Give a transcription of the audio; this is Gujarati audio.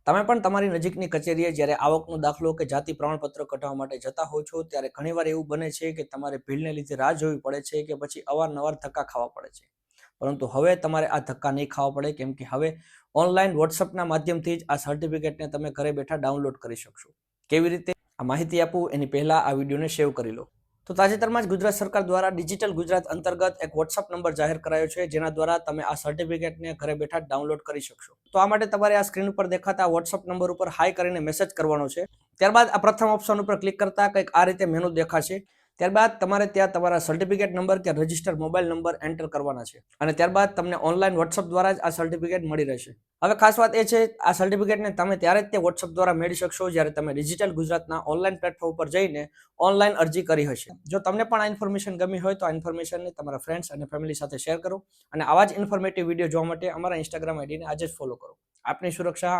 તમે પણ તમારી નજીકની કચેરીએ જ્યારે આવકનો દાખલો કે જાતિ પ્રમાણપત્ર કઢાવવા માટે જતા હો છો ત્યારે ઘણીવાર એવું બને છે કે તમારે ભીડને લીધે રાહ જોવી પડે છે કે પછી અવારનવાર ધક્કા ખાવા પડે છે. પરંતુ હવે તમારે આ ધક્કા નહીં ખાવા પડે, કેમ કે હવે ઓનલાઈન વોટ્સઅપના માધ્યમથી જ આ સર્ટિફિકેટને તમે ઘરે બેઠા ડાઉનલોડ કરી શકશો. કેવી રીતે આ માહિતી આપું એની પહેલા આ વિડીયોને સેવ કરી લો. તો તાજેતરમાં જ ગુજરાત સરકાર દ્વારા ડિજિટલ ગુજરાત અંતર્ગત એક વોટ્સઅપ નંબર જાહેર કરાયો છે, જેના દ્વારા તમે આ સર્ટિફિકેટને ઘરે બેઠા ડાઉનલોડ કરી શકશો. તો આ માટે તમારે આ સ્ક્રીન ઉપર દેખાતા વોટ્સઅપ નંબર ઉપર હાઈ કરીને મેસેજ કરવાનો છે. ત્યારબાદ આ પ્રથમ ઓપ્શન ઉપર ક્લિક કરતા કંઈક આ રીતે મેનુ દેખાશે. ત્યારબાદ તમારે ત્યાં તમારા સર્ટિફિકેટ નંબર કે રજિસ્ટર મોબાઈલ નંબર એન્ટર કરવાના છે અને ત્યારબાદ તમને ઓનલાઈન વોટ્સઅપ દ્વારા જ આ સર્ટિફિકેટ મળી રહેશે. હવે ખાસ વાત એ છે, આ સર્ટિફિકેટને તમે ત્યારે જ તે વોટ્સઅપ દ્વારા મેળવી શકશો જ્યારે તમે ડિજિટલ ગુજરાતના ઓનલાઈન પ્લેટફોર્મ પર જઈને ઓનલાઈન અરજી કરી હશે. જો તમને પણ આ ઇન્ફોર્મેશન ગમી હોય તો આ ઇન્ફોર્મેશનને તમારા ફ્રેન્ડ્સ અને ફેમિલી સાથે શેર કરો અને આવા જ ઇન્ફોર્મેટિવ વિડીયો જોવા માટે અમારા ઇન્સ્ટાગ્રામ આઈડીને આજે જ ફોલો કરો. આપની સુરક્ષા